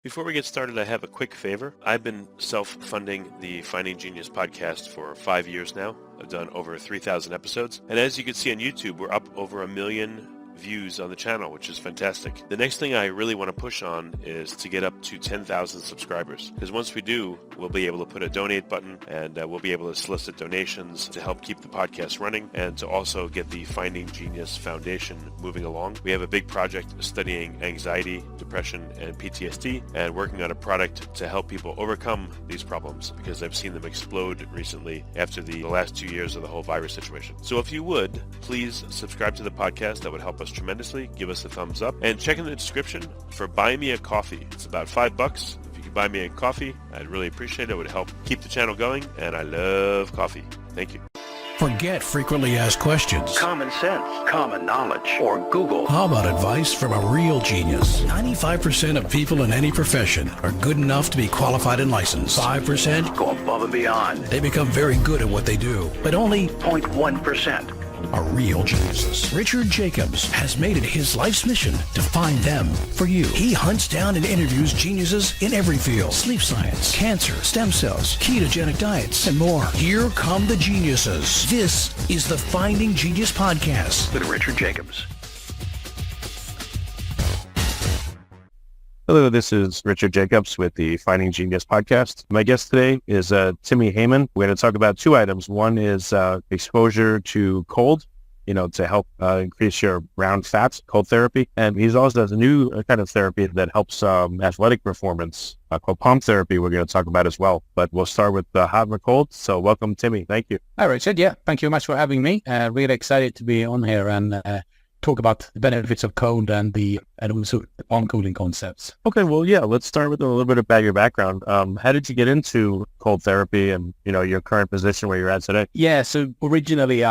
Before we get started, I have a quick favor. I've been self-funding the Finding Genius podcast for 5 years now. I've done over 3,000 episodes. And as you can see on YouTube, we're up over 1 million views on the channel, which is fantastic. The next thing I really want to push on is to get up to 10,000 subscribers. Because once we do, we'll be able to put a donate button and we'll be able to solicit donations to help keep the podcast running and to also get the Finding Genius Foundation moving along. We have a big project studying anxiety, depression, and PTSD and working on a product to help people overcome these problems because I've seen them explode recently after the last 2 years of the whole virus situation. So if you would, please subscribe to the podcast. That would help us tremendously. Give us a thumbs up and check in the description for Buy Me a Coffee. It's about $5. If you could buy me a coffee, I'd really appreciate it. It would help keep the channel going, and I love coffee. Thank you. Forget frequently asked questions. Common sense, common knowledge, or Google. How about advice from a real genius? 95% of people in any profession are good enough to be qualified and licensed. 5% go above and beyond. They become very good at what they do, but only 0.1% are real geniuses. Richard Jacobs has made it his life's mission to find them for you. He hunts down and interviews geniuses in every field: sleep science, cancer, stem cells, ketogenic diets, and more. Here come the geniuses. This is the Finding Genius Podcast with Richard Jacobs. Hello, this is Richard Jacobs with the Finding Genius Podcast. My guest today is Timmy Håman. We're going to talk about two items. One is exposure to cold, to help increase your brown fats, cold therapy. And he's also does a new kind of therapy that helps athletic performance, called pump therapy, we're going to talk about as well. But we'll start with hot and cold. So welcome, Timmy. Thank you. Hi, Richard. Yeah, thank you very much for having me. Really excited to be on here and talk about the benefits of cold and also the palm cooling concepts. Okay, well, yeah, let's start with a little bit about your background. How did you get into cold therapy and, your current position where you're at today? Yeah, so originally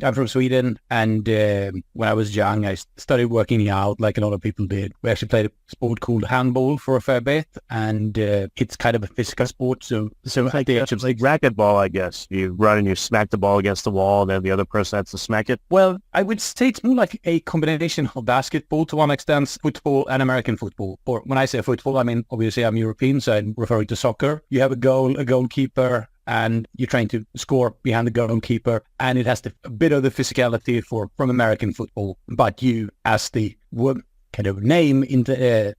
I'm from Sweden, and when I was young, I started working out like a lot of people did. We actually played a sport called handball for a fair bit, and it's kind of a physical sport. So like racquetball, I guess. You run and you smack the ball against the wall, and then the other person has to smack it. Well, I would say it's more like a combination of basketball to one extent, football and American football. Or when I say football, I mean, obviously I'm European, so I'm referring to soccer. You have a goalkeeper, and you're trying to score behind the goalkeeper, and it has a bit of the physicality from American football. But you, as the kind of name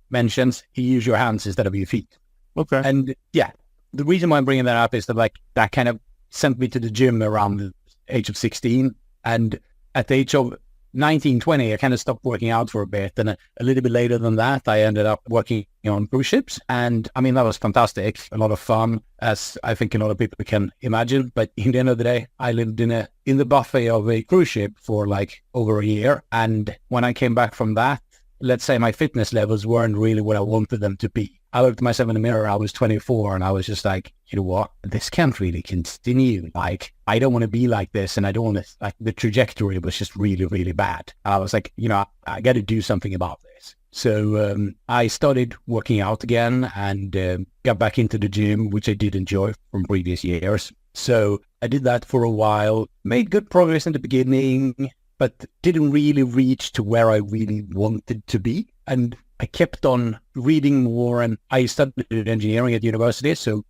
mentions, you use your hands instead of your feet. Okay. And yeah, the reason why I'm bringing that up is that that kind of sent me to the gym around the age of 16, and at the age of 19, 20, I kind of stopped working out for a bit. And a little bit later than that, I ended up working on cruise ships. And I mean, that was fantastic. A lot of fun, as I think a lot of people can imagine. But in the end of the day, I lived in the buffet of a cruise ship for like over a year. And when I came back from that, let's say my fitness levels weren't really what I wanted them to be. I looked at myself in the mirror, I was 24, and I was just like, you know what, this can't really continue. Like, I don't want to be like this, and I don't want to, the trajectory was just really, really bad. I was like, I got to do something about this. So I started working out again and got back into the gym, which I did enjoy from previous years. So I did that for a while, made good progress in the beginning, but didn't really reach to where I really wanted to be. And I kept on reading more, and I studied engineering at university. So,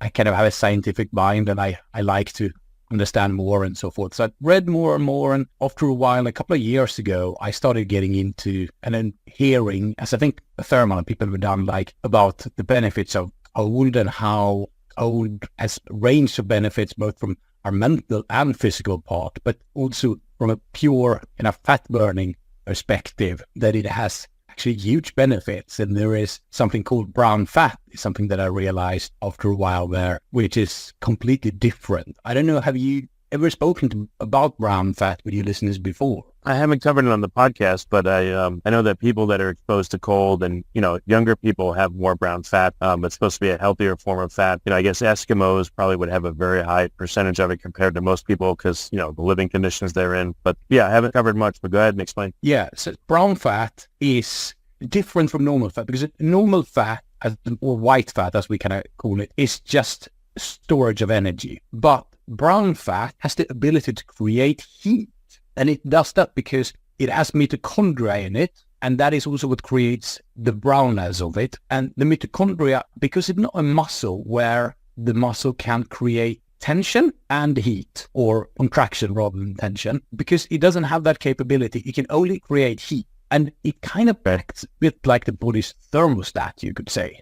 I kind of have a scientific mind, and I like to understand more and so forth. So I read more and more. And after a while, a couple of years ago, I started getting into and then hearing, as I think a fair amount of people have done, about the benefits of cold and how cold has a range of benefits, both from our mental and physical part, but also from a pure fat burning perspective, that it has actually huge benefits. And there is something called brown fat, something that I realized after a while there, which is completely different. I don't know, have you ever spoken about brown fat with your listeners before? I haven't covered it on the podcast, but I know that people that are exposed to cold and, younger people have more brown fat. It's supposed to be a healthier form of fat. I guess Eskimos probably would have a very high percentage of it compared to most people because, the living conditions they're in. But yeah, I haven't covered much, but go ahead and explain. Yeah, so brown fat is different from normal fat because normal fat, or white fat as we kind of call it, is just storage of energy. But brown fat has the ability to create heat. And it does that because it has mitochondria in it, And that is also what creates the brownness of it. And the mitochondria, because it's not a muscle where the muscle can create tension and heat, or contraction rather than tension, because it doesn't have that capability. It can only create heat. And it kind of acts a bit like the body's thermostat, you could say,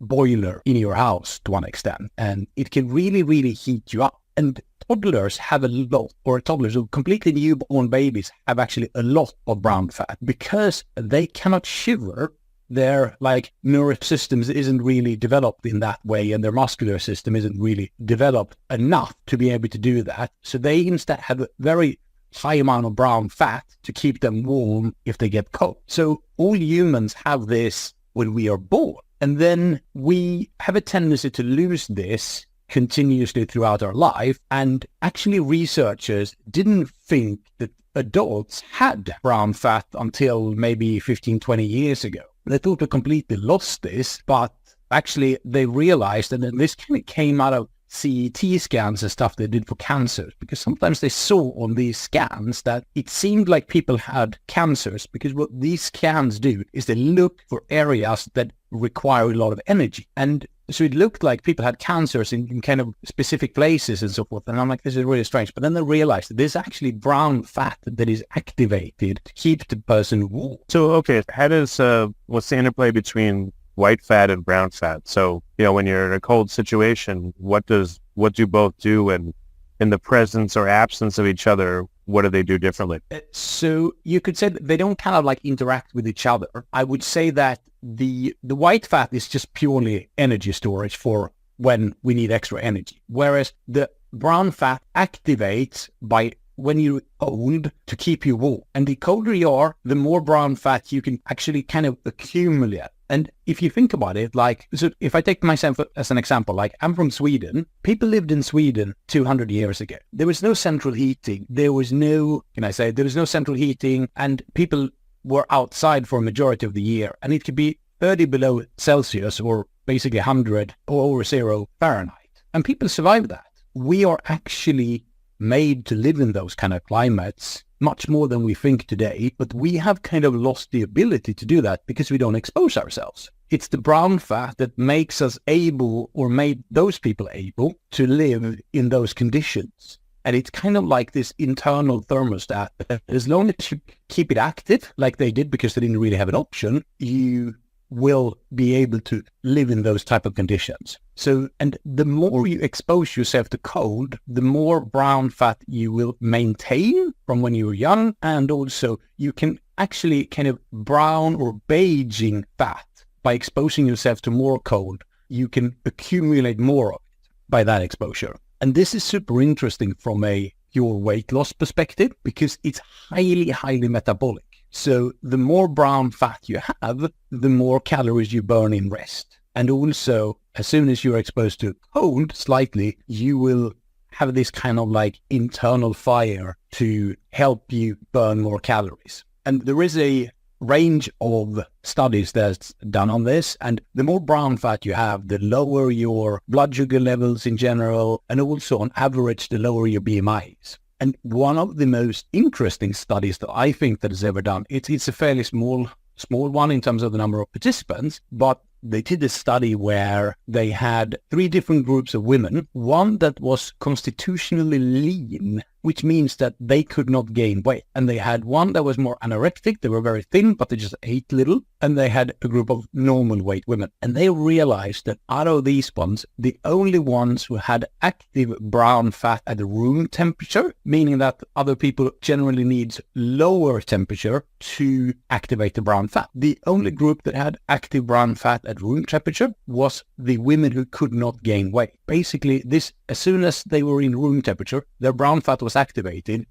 boiler in your house to one extent. And it can really, really heat you up. And toddlers have a lot, or toddlers or completely newborn babies have actually a lot of brown fat because they cannot shiver. Their nervous systems isn't really developed in that way, and their muscular system isn't really developed enough to be able to do that. So they instead have a very high amount of brown fat to keep them warm if they get cold. So all humans have this when we are born, and then we have a tendency to lose this continuously throughout our life. And actually researchers didn't think that adults had brown fat until maybe 15, 20 years ago. They thought we completely lost this, but actually they realized, and then this kind of came out of CET scans and stuff they did for cancers, because sometimes they saw on these scans that it seemed like people had cancers, because what these scans do is they look for areas that require a lot of energy. And so it looked like people had cancers in kind of specific places and so forth. And I'm like, this is really strange. But then they realized that there's actually brown fat that is activated to keep the person warm. So, okay, how does, what's the interplay between white fat and brown fat? So, when you're in a cold situation, what do both do? And in the presence or absence of each other, what do they do differently? So you could say that they don't kind of interact with each other. I would say that the white fat is just purely energy storage for when we need extra energy, whereas the brown fat activates by when you're cold to keep you warm. And the colder you are, the more brown fat you can actually kind of accumulate. And if you think about it, so if I take myself as an example, I'm from Sweden. People lived in Sweden 200 years ago. There was no central heating. There was no central heating, and people were outside for a majority of the year. And it could be 30 below Celsius, or basically 100 or over 0 Fahrenheit. And people survived that. We are actually made to live in those kind of climates much more than we think today, but we have kind of lost the ability to do that because we don't expose ourselves. It's the brown fat that makes us able, or made those people able, to live in those conditions. And it's kind of like this internal thermostat. As long as you keep it active, like they did because they didn't really have an option, you will be able to live in those type of conditions. So, and the more you expose yourself to cold, the more brown fat you will maintain from when you were young. And also you can actually kind of brown or beiging fat by exposing yourself to more cold. You can accumulate more of it by that exposure. And this is super interesting from a pure weight loss perspective because it's highly, highly metabolic. So the more brown fat you have, the more calories you burn in rest. And also, as soon as you're exposed to cold slightly, you will have this kind of internal fire to help you burn more calories. And there is a range of studies that's done on this. And the more brown fat you have, the lower your blood sugar levels in general. And also on average, the lower your BMI is. And one of the most interesting studies that I think that is ever done, it's a fairly small one in terms of the number of participants, but they did a study where they had 3 different groups of women. One that was constitutionally lean, which means that they could not gain weight. And they had one that was more anorectic. They were very thin, but they just ate little. And they had a group of normal weight women. And they realized that out of these ones, the only ones who had active brown fat at room temperature, meaning that other people generally need lower temperature to activate the brown fat. The only group that had active brown fat at room temperature was the women who could not gain weight. Basically, this, as soon as they were in room temperature, their brown fat was activated.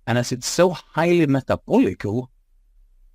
And as it's so highly metabolical,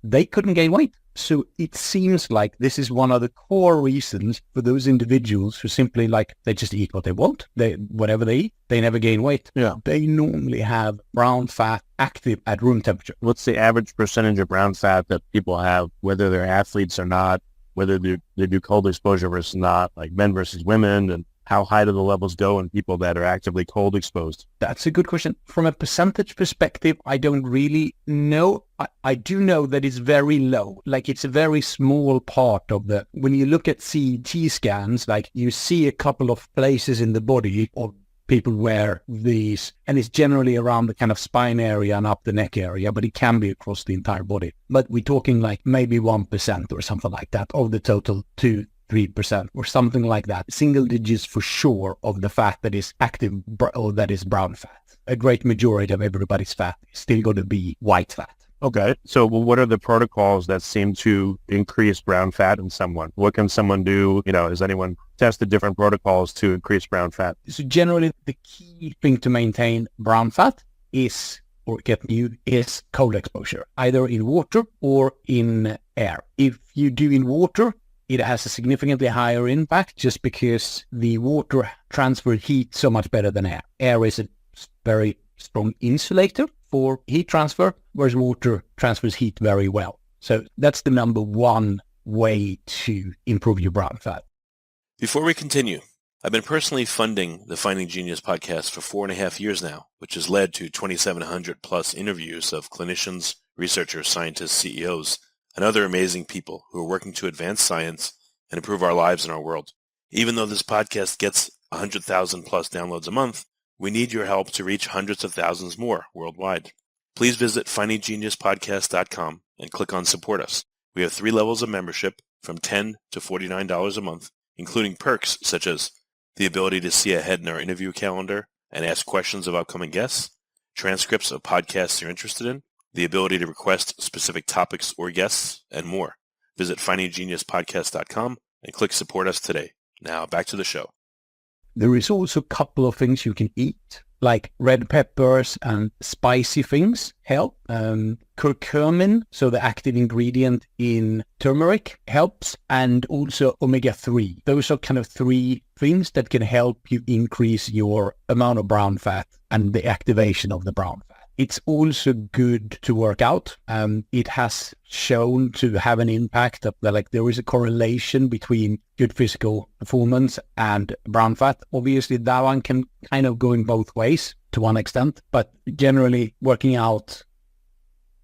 they couldn't gain weight. So it seems like this is one of the core reasons for those individuals who simply they just eat what they want. Whatever they eat, they never gain weight. Yeah. They normally have brown fat active at room temperature. What's the average percentage of brown fat that people have, whether they're athletes or not, whether they do cold exposure versus not, like men versus women? And how high do the levels go in people that are actively cold exposed? That's a good question. From a percentage perspective, I don't really know. I do know that it's very low. Like it's a very small part of when you look at CT scans, like you see a couple of places in the body of people wear these, and it's generally around the kind of spine area and up the neck area, but it can be across the entire body. But we're talking like maybe 1% or something like that of the total 2-3% or something like that. Single digits for sure of the fat that is active or that is brown fat. A great majority of everybody's fat is still going to be white fat. Okay. So what are the protocols that seem to increase brown fat in someone? What can someone do? Has anyone tested different protocols to increase brown fat? So generally, the key thing to maintain brown fat is cold exposure, either in water or in air. If you do in water, it has a significantly higher impact just because the water transfers heat so much better than air. Air is a very strong insulator for heat transfer, whereas water transfers heat very well. So that's the number one way to improve your brown fat. Before we continue, I've been personally funding the Finding Genius podcast for 4.5 years now, which has led to 2,700 plus interviews of clinicians, researchers, scientists, CEOs, and other amazing people who are working to advance science and improve our lives and our world. Even though this podcast gets 100,000 plus downloads a month, we need your help to reach hundreds of thousands more worldwide. Please visit findinggeniuspodcast.com and click on Support Us. We have 3 levels of membership from $10 to $49 a month, including perks such as the ability to see ahead in our interview calendar and ask questions of upcoming guests, transcripts of podcasts you're interested in, the ability to request specific topics or guests, and more. Visit findinggeniuspodcast.com and click Support Us today. Now back to the show. There is also a couple of things you can eat, like red peppers and spicy things help. Curcumin, so the active ingredient in turmeric, helps, and also omega-3. Those are kind of 3 things that can help you increase your amount of brown fat and the activation of the brown fat. It's also good to work out. It has shown to have an impact of there is a correlation between good physical performance and brown fat. Obviously, that one can kind of go in both ways to one extent, but generally working out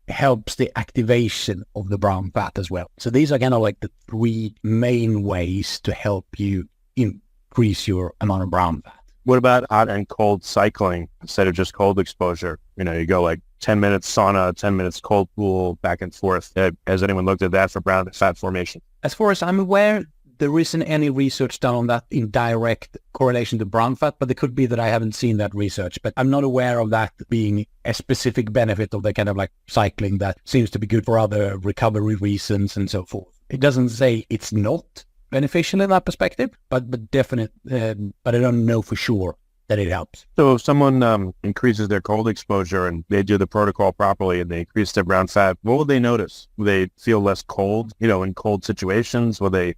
helps the activation of the brown fat as well. So these are kind of like the 3 main ways to help you increase your amount of brown fat. What about hot and cold cycling instead of just cold exposure? You go like 10 minutes sauna, 10 minutes cold pool, back and forth. Has anyone looked at that for brown fat formation? As far as I'm aware, there isn't any research done on that in direct correlation to brown fat, but it could be that I haven't seen that research. But I'm not aware of that being a specific benefit of the kind of like cycling that seems to be good for other recovery reasons and so forth. It doesn't say it's not beneficial in that perspective, but definite. But I don't know for sure that it helps. So if someone increases their cold exposure and they do the protocol properly and they increase their brown fat, what will they notice? Will they feel less cold, in cold situations? Will they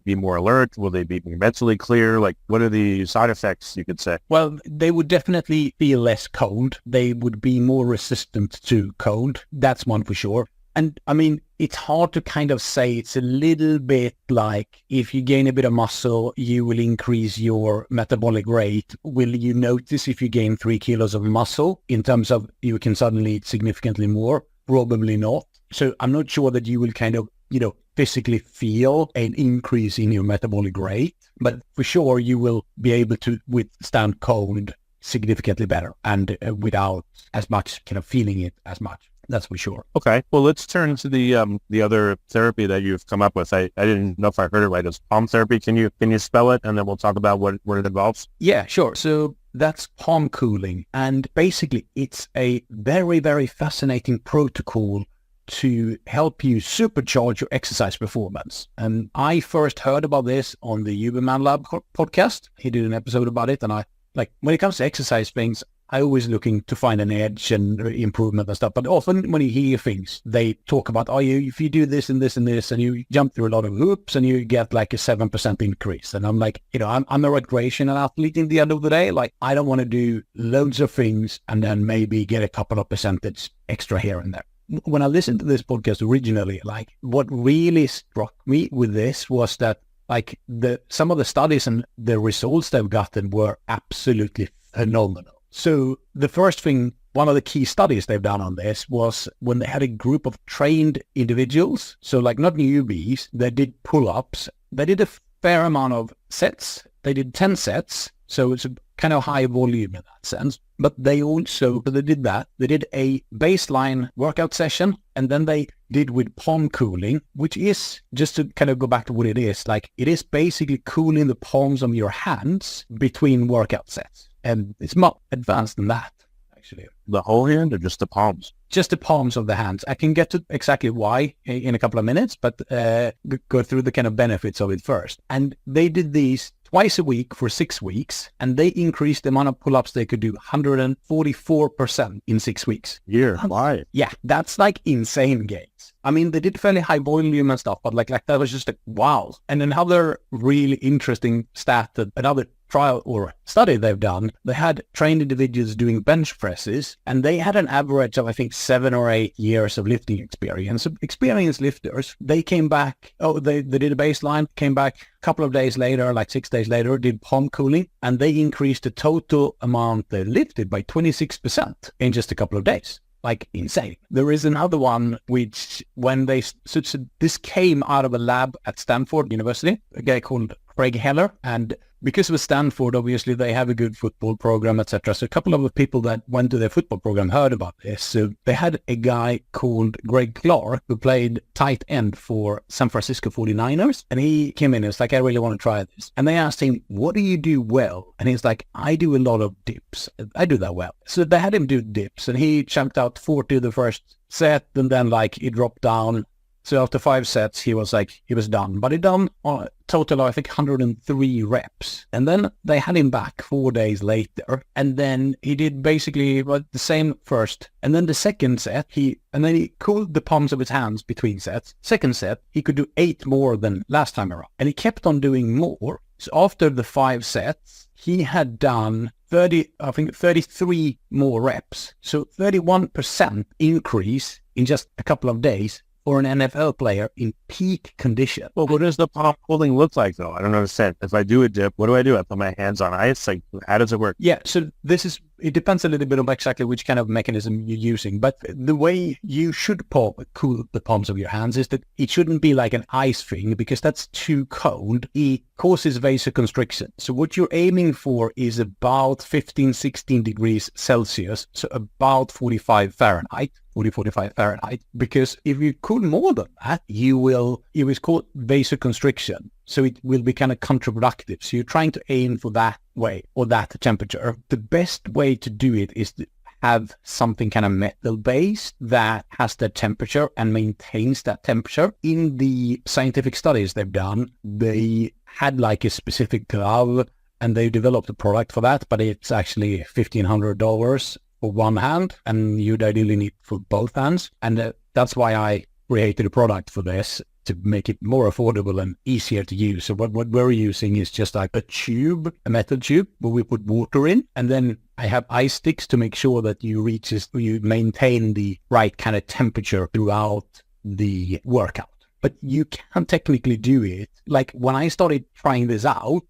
be more alert? Will they be mentally clear? Like, what are the side effects, you could say? Well, they would definitely feel less cold. They would be more resistant to cold. That's one for sure. And I mean, it's hard to kind of say. It's a little bit like if you gain a bit of muscle, you will increase your metabolic rate. Will you notice if you gain 3 kilos of muscle in terms of you can suddenly eat significantly more? Probably not. So I'm not sure that you will kind of, physically feel an increase in your metabolic rate, but for sure you will be able to withstand cold significantly better and without as much kind of feeling it as much. That's for sure. Okay. Well, let's turn to the other therapy that you've come up with. I didn't know if I heard it right. It's palm therapy. Can you spell it? And then we'll talk about what it involves. Yeah, sure. So that's palm cooling. And basically, it's a very, very fascinating protocol to help you supercharge your exercise performance. And I first heard about this on the Huberman Lab podcast. He did an episode about it. And when it comes to exercise things, I always looking to find an edge and improvement and stuff. But often when you hear things, they talk about, if you do this and this and this, and you jump through a lot of hoops and you get like a 7% increase. And I'm like, I'm a recreational athlete in the end of the day. Like, I don't want to do loads of things and then maybe get a couple of percentage extra here and there. When I listened to this podcast originally, like what really struck me with this was that, like some of the studies and the results they've gotten were absolutely phenomenal. So the first thing, one of the key studies they've done on this was when they had a group of trained individuals, so like not newbies, they did pull-ups. They did a fair amount of sets. They did 10 sets, so it's a kind of high volume in that sense. But they did that. They did a baseline workout session, and then they did with palm cooling, which is, just to kind of go back to what it is, like it is basically cooling the palms of your hands between workout sets. And it's more advanced than that, actually. The whole hand or just the palms? Just the palms of the hands. I can get to exactly why in a couple of minutes, but go through the kind of benefits of it first. And they did these twice a week for 6 weeks, and they increased the amount of pull-ups they could do 144% in 6 weeks. Why? Yeah, that's like insane gains. I mean, they did fairly high volume and stuff, but like that was just like, wow. And another really interesting stat, that another trial or study they've done, they had trained individuals doing bench presses, and they had an average of, I think, 7 or 8 years of lifting experience. So experienced lifters, they came back, they did a baseline, came back a couple of days later, like 6 days later, did palm cooling, and they increased the total amount they lifted by 26% in just a couple of days. Like insane. There is another one which so this came out of a lab at Stanford University, a guy called Craig Heller, and because it was Stanford, obviously they have a good football program, etc. So a couple of the people that went to their football program heard about this. So they had a guy called Greg Clark who played tight end for San Francisco 49ers. And he came in and was like, I really want to try this. And they asked him, what do you do well? And he's like, I do a lot of dips. I do that well. So they had him do dips, and he chunked out 40 the first set, and then like he dropped down. So after 5 sets, he was done. But he done a total of, I think, 103 reps. And then they had him back 4 days later. And then he did basically the same first. And then the second set, he cooled the palms of his hands between sets. Second set, he could do 8 more than last time around. And he kept on doing more. So after the 5 sets, he had done 33 more reps. So 31% increase in just a couple of days for an NFL player in peak condition. Well, what does the palm cooling look like, though? I don't understand. If I do a dip, what do? I put my hands on ice? Like, how does it work? Yeah, so it depends a little bit on exactly which kind of mechanism you're using. But the way you should cool the palms of your hands is that it shouldn't be like an ice thing, because that's too cold. It causes vasoconstriction. So what you're aiming for is about 15, 16 degrees Celsius, so about 45 Fahrenheit. Because if you cool more than that, it is called vasoconstriction. So it will be kind of counterproductive. So you're trying to aim for that way or that temperature. The best way to do it is to have something kind of metal-based that has that temperature and maintains that temperature. In the scientific studies they've done, they had like a specific glove, and they developed a product for that, but it's actually $1,500 for one hand, and you'd ideally need for both hands. And that's why I created a product for this, to make it more affordable and easier to use. So what we're using is just like a metal tube, where we put water in, and then I have ice sticks to make sure that you maintain the right kind of temperature throughout the workout. But you can technically do it. Like when I started trying this out,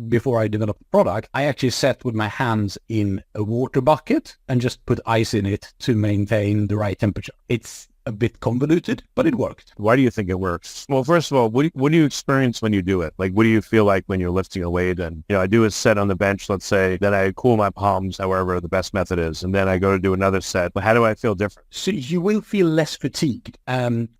before I developed the product, I actually sat with my hands in a water bucket and just put ice in it to maintain the right temperature. It's a bit convoluted, but it worked. Why do you think it works? Well, first of all, what do you experience when you do it? Like, what do you feel like when you're lifting a weight? And, I do a set on the bench, let's say, then I cool my palms, however the best method is, and then I go to do another set. But how do I feel different? So you will feel less fatigued.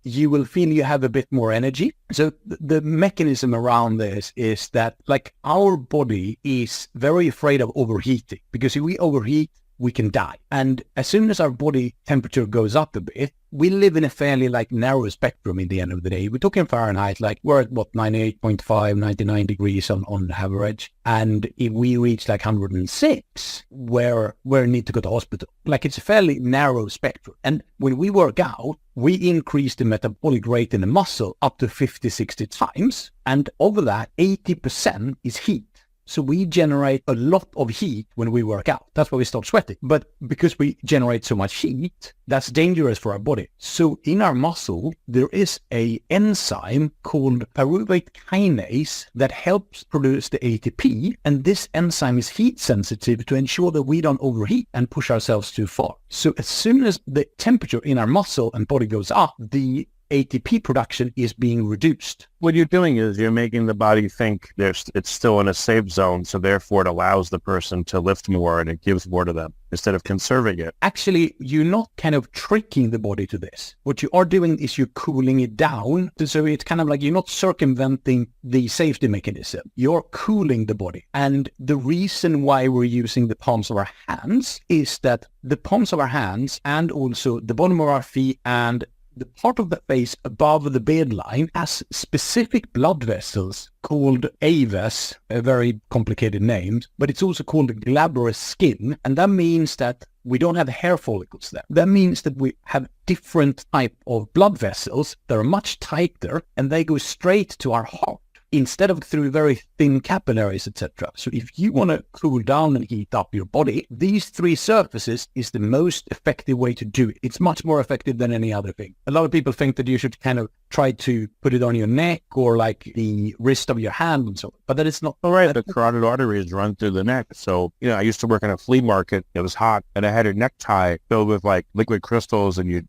You will feel you have a bit more energy. So the mechanism around this is that, like, our body is very afraid of overheating, because if we overheat, we can die. And as soon as our body temperature goes up a bit, we live in a fairly like narrow spectrum in the end of the day. We're talking Fahrenheit, like we're at 98.5, 99 degrees on average. And if we reach like 106, we need to go to hospital. Like it's a fairly narrow spectrum. And when we work out, we increase the metabolic rate in the muscle up to 50, 60 times. And over that, 80% is heat. So we generate a lot of heat when we work out. That's why we start sweating. But because we generate so much heat, that's dangerous for our body. So in our muscle, there is an enzyme called pyruvate kinase that helps produce the ATP. And this enzyme is heat sensitive to ensure that we don't overheat and push ourselves too far. So as soon as the temperature in our muscle and body goes up, the ATP production is being reduced. What you're doing is you're making the body think it's still in a safe zone, so therefore it allows the person to lift more and it gives more to them instead of conserving it. Actually, you're not kind of tricking the body to this. What you are doing is you're cooling it down. So it's kind of like you're not circumventing the safety mechanism. You're cooling the body. And the reason why we're using the palms of our hands is that the palms of our hands and also the bottom of our feet and the part of the face above the bedline has specific blood vessels called avas, a very complicated name, but it's also called glabrous skin. And that means that we don't have hair follicles there. That means that we have different type of blood vessels that are much tighter and they go straight to our heart instead of through very thin capillaries, etc. So if you want to cool down and heat up your body, these three surfaces is the most effective way to do it. It's much more effective than any other thing. A lot of people think that you should kind of try to put it on your neck or like the wrist of your hand and so on, but that is not all right. The carotid arteries run through the neck. So, I used to work in a flea market. It was hot and I had a necktie filled with like liquid crystals and you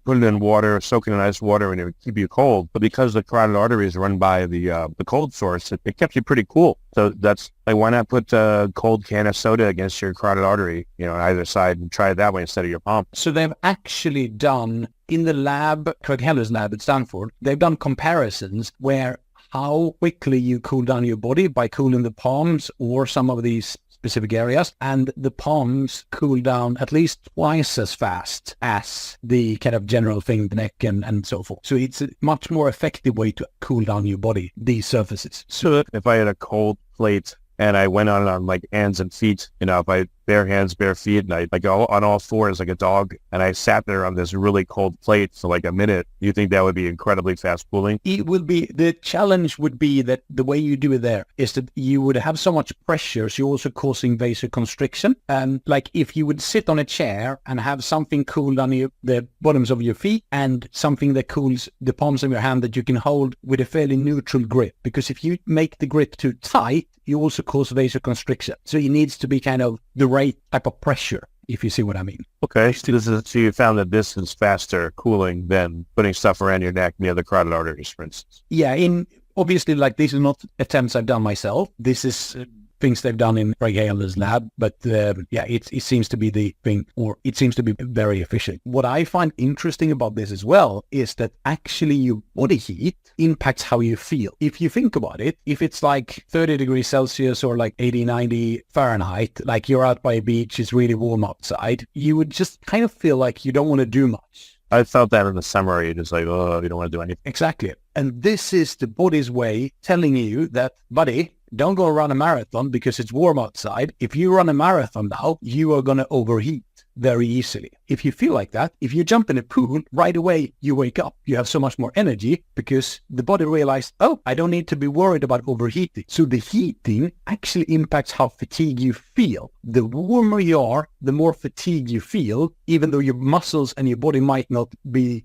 put it in water, soak it in ice water and it would keep you cold. But because the carotid arteries run by the cold source, it kept you pretty cool. So that's like, why not put a cold can of soda against your carotid artery, on either side and try it that way instead of your palm? So they've actually done in the lab, Craig Heller's lab at Stanford, they've done comparisons where how quickly you cool down your body by cooling the palms or some of these specific areas, and the palms cool down at least twice as fast as the kind of general thing, the neck and so forth. So it's a much more effective way to cool down your body, these surfaces. So if I had a cold plate and I went on like hands and feet, if I bare hands, bare feet, and I go on all fours like a dog, and I sat there on this really cold plate for like a minute, you think that would be incredibly fast cooling? It will be. The challenge would be that the way you do it there is that you would have so much pressure, so you're also causing vasoconstriction. And like if you would sit on a chair and have something cool on the bottoms of your feet and something that cools the palms of your hand that you can hold with a fairly neutral grip, because if you make the grip too tight, you also cause vasoconstriction. So it needs to be kind of the right type of pressure, if you see what I mean. Okay, so you found that this is faster cooling than putting stuff around your neck near the carotid arteries, for instance. Yeah, obviously, like these are not attempts I've done myself. This is things they've done in Craig Heller's lab, but it seems to be the thing, or it seems to be very efficient. What I find interesting about this as well is that actually your body heat impacts how you feel. If you think about it, if it's like 30 degrees Celsius or like 80, 90 Fahrenheit, like you're out by a beach, it's really warm outside, you would just kind of feel like you don't want to do much. I felt that in the summer. You're just like, oh, you don't want to do anything. Exactly. And this is the body's way telling you that, buddy, don't go run a marathon because it's warm outside. If you run a marathon now, you are going to overheat very easily. If you feel like that, if you jump in a pool, right away you wake up. You have so much more energy because the body realized, oh, I don't need to be worried about overheating. So the heating actually impacts how fatigued you feel. The warmer you are, the more fatigue you feel, even though your muscles and your body might not be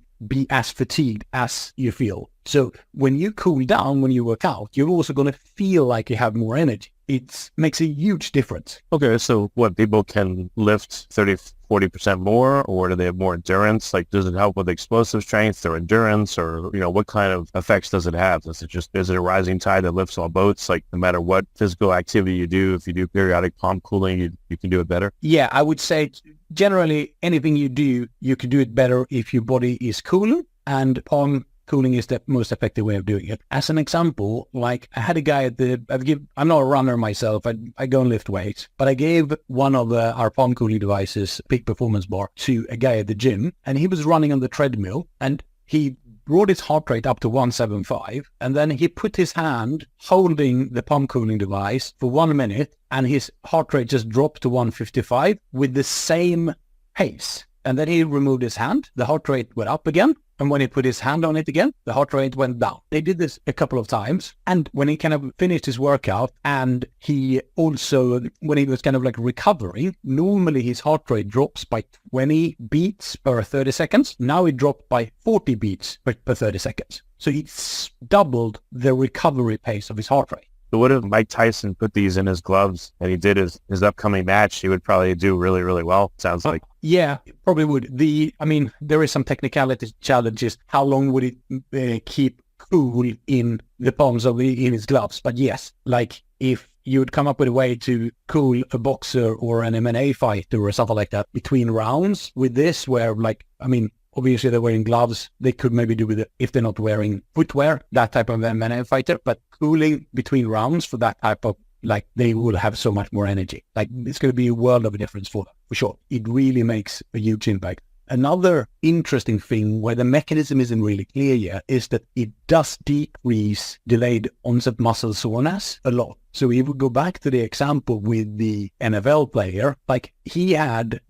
as fatigued as you feel. So when you cool down, when you work out, you're also going to feel like you have more energy. It makes a huge difference. Okay, so what, people can lift 30, 40% more, or do they have more endurance? Like, does it help with explosive strength or endurance, or, what kind of effects does it have? Is it a rising tide that lifts all boats? Like, no matter what physical activity you do, if you do periodic palm cooling, you can do it better? Yeah, I would say generally anything you do, you can do it better if your body is cooler, and palm cooling is the most effective way of doing it. As an example, like I had a guy I'm not a runner myself, I go and lift weights, but I gave one of our palm cooling devices, Peak Performance Bar, to a guy at the gym, and he was running on the treadmill, and he brought his heart rate up to 175, and then he put his hand holding the palm cooling device for 1 minute, and his heart rate just dropped to 155 with the same pace. And then he removed his hand, the heart rate went up again, And when he put his hand on it again, the heart rate went down. They did this a couple of times. And when he kind of finished his workout, and he also, when he was kind of like recovering, normally his heart rate drops by 20 beats per 30 seconds. Now it dropped by 40 beats per 30 seconds. So it's doubled the recovery pace of his heart rate. So what if Mike Tyson put these in his gloves and he did his upcoming match? He would probably do really, really well, sounds like. Yeah, probably would. There is some technicality challenges. How long would it keep cool in the palms of in his gloves? But yes, like if you would come up with a way to cool a boxer or an MMA fighter or something like that between rounds with this, where obviously they're wearing gloves. They could maybe do with it if they're not wearing footwear, that type of MMA fighter, but cooling between rounds for that type of, like, they will have so much more energy. Like, it's going to be a world of a difference for them, for sure. It really makes a huge impact. Another interesting thing where the mechanism isn't really clear yet is that it does decrease delayed onset muscle soreness a lot. So if we go back to the example with the NFL player, like he did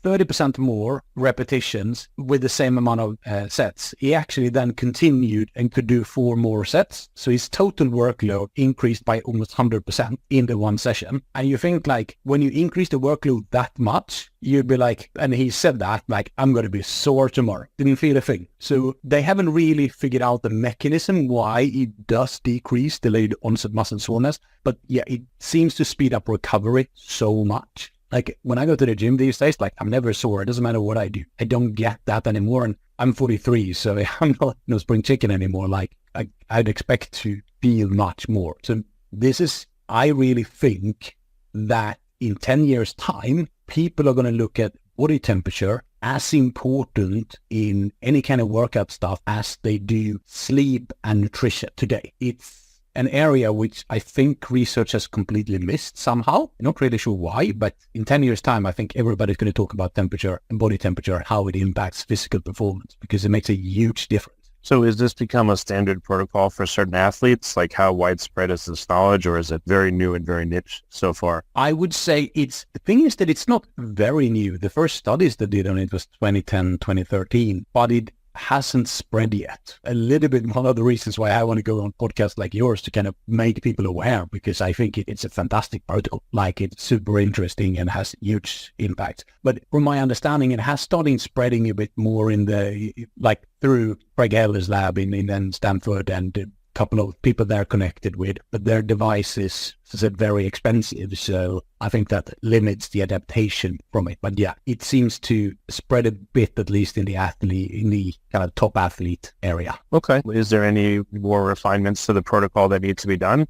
30% more repetitions with the same amount of sets. He actually then continued and could do 4 more sets. So his total workload increased by almost 100% in the one session. And you think, like, when you increase the workload that much, you'd be like, and he said that, like, I'm going to be sore tomorrow. Didn't feel a thing. So they haven't really figured out the mechanism why it does decrease delayed onset muscle soreness. But yeah, it seems to speed up recovery so much. Like when I go to the gym these days, like I'm never sore. It doesn't matter what I do. I don't get that anymore. And I'm 43, so I'm not no spring chicken anymore. Like I'd expect to feel much more. So I really think that in 10 years time, people are going to look at body temperature as important in any kind of workout stuff as they do sleep and nutrition today. It's an area which I think research has completely missed somehow. Not really sure why, but in 10 years' time, I think everybody's going to talk about temperature and body temperature, how it impacts physical performance, because it makes a huge difference. So is this become a standard protocol for certain athletes? Like how widespread is this knowledge, or is it very new and very niche so far? I would say the thing is that it's not very new. The first studies that did on it was 2010, 2013, but it hasn't spread yet. A little bit one of the reasons why I want to go on podcasts like yours to kind of make people aware, because I think it's a fantastic protocol. Like it's super interesting and has huge impact. But from my understanding, it has started spreading a bit more in through Craig Heller's lab in Stanford and a couple of people they're connected with, but their device is, as I said, very expensive. So I think that limits the adaptation from it. But yeah, it seems to spread a bit, at least in the kind of top athlete area. Okay. Is there any more refinements to the protocol that need to be done?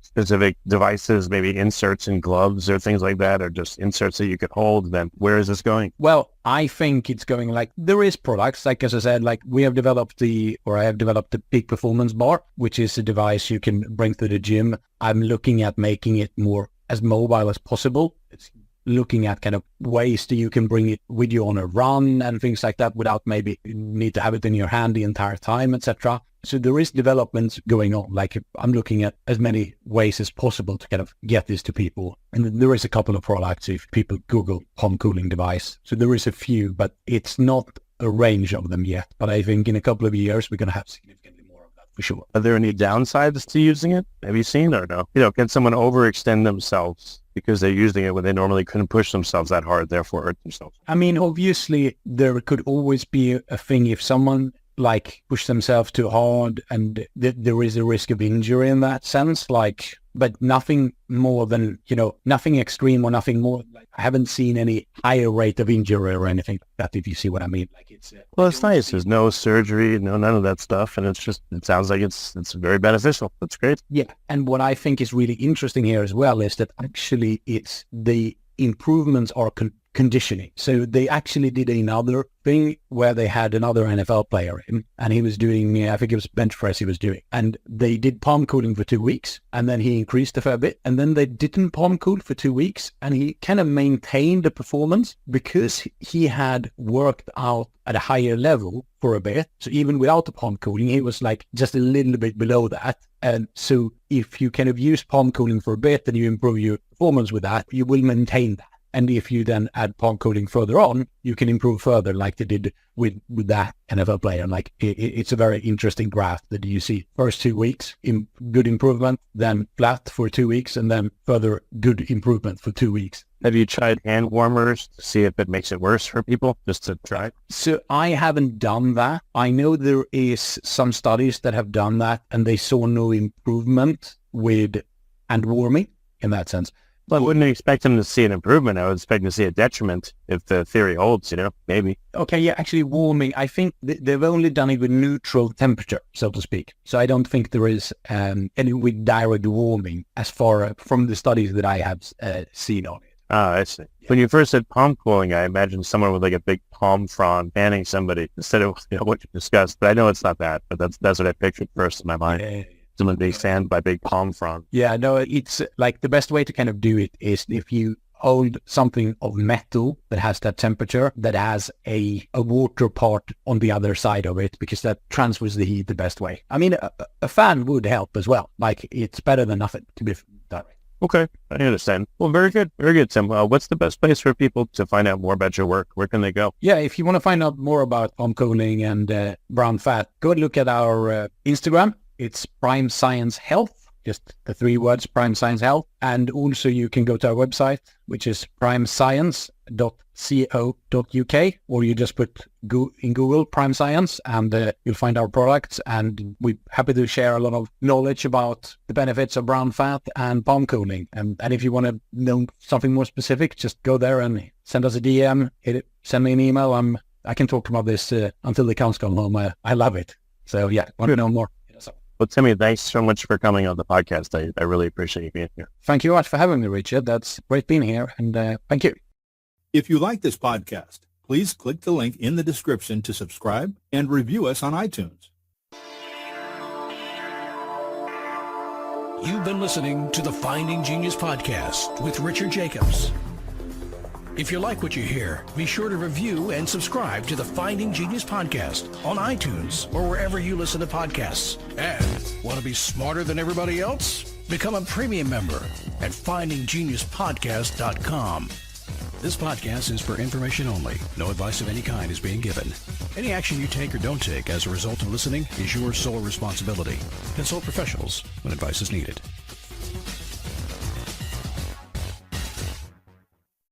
Specific devices, maybe inserts in gloves or things like that, or just inserts that you could hold, then where is this going? Well, I think it's going like, there is products, like as I said, like I have developed the Peak Performance Bar, which is a device you can bring to the gym. I'm looking at making it more as mobile as possible. It's looking at kind of ways that you can bring it with you on a run and things like that without maybe you need to have it in your hand the entire time, etc. So there is developments going on. Like I'm looking at as many ways as possible to kind of get this to people. And there is a couple of products if people Google palm cooling device. So there is a few, but it's not a range of them yet. But I think in a couple of years, we're going to have significantly more of that for sure. Are there any downsides to using it? Have you seen or no? Can someone overextend themselves because they're using it when they normally couldn't push themselves that hard, therefore hurt themselves? I mean, obviously, there could always be a thing if someone like push themselves too hard and there is a risk of injury in that sense, but nothing more than, nothing extreme or nothing more. Like, I haven't seen any higher rate of injury or anything like that, if you see what I mean. Like it's nice. There's no surgery, none of that stuff. And it sounds like it's very beneficial. That's great. Yeah. And what I think is really interesting here as well is that actually it's the improvements are conditioning. So they actually did another thing where they had another NFL player in, and he was doing, I think it was bench press he was doing. And they did palm cooling for 2 weeks, and then he increased a fair bit. And then they didn't palm cool for 2 weeks, and he kind of maintained the performance because he had worked out at a higher level for a bit. So even without the palm cooling, he was like just a little bit below that. And so if you kind of use palm cooling for a bit and you improve your performance with that, you will maintain that. And if you then add palm coating further on, you can improve further like they did with that NFL player. And like it's a very interesting graph that you see first 2 weeks in good improvement, then flat for 2 weeks, and then further good improvement for 2 weeks. Have you tried hand warmers to see if it makes it worse for people, just to try? So I haven't done that. I know there is some studies that have done that, and they saw no improvement with hand warming in that sense. Well, I wouldn't expect them to see an improvement. I would expect to see a detriment if the theory holds, maybe. Okay, yeah, actually warming, I think they've only done it with neutral temperature, so to speak. So I don't think there is any with direct warming as far from the studies that I have seen on it. Ah, I see. When you first said palm cooling, I imagined someone with like a big palm frond fanning somebody instead of what you discussed. But I know it's not that. But that's what I pictured first in my mind. Yeah. Someone being fanned by big palm frond. Yeah, no, it's like the best way to kind of do it is if you hold something of metal that has that temperature, that has a water part on the other side of it, because that transfers the heat the best way. I mean, a fan would help as well. Like, it's better than nothing, to be direct. Okay, I understand. Well, very good. Very good, Tim. What's the best place for people to find out more about your work? Where can they go? Yeah, if you want to find out more about palm coating and brown fat, go and look at our Instagram. It's Prime Science Health, just the 3 words, Prime Science Health. And also you can go to our website, which is primescience.co.uk, or you just put in Google Prime Science and you'll find our products. And we're happy to share a lot of knowledge about the benefits of brown fat and palm coating. And if you want to know something more specific, just go there and send us a DM, send me an email. I can talk about this until the cows come home. I love it. So yeah, want to know more. Well, Timmy, thanks so much for coming on the podcast. I really appreciate you being here. Thank you much for having me, Richard. That's great being here, and thank you. If you like this podcast, please click the link in the description to subscribe and review us on iTunes. You've been listening to the Finding Genius podcast with Richard Jacobs. If you like what you hear, be sure to review and subscribe to the Finding Genius podcast on iTunes or wherever you listen to podcasts. And want to be smarter than everybody else? Become a premium member at findinggeniuspodcast.com. This podcast is for information only. No advice of any kind is being given. Any action you take or don't take as a result of listening is your sole responsibility. Consult professionals when advice is needed.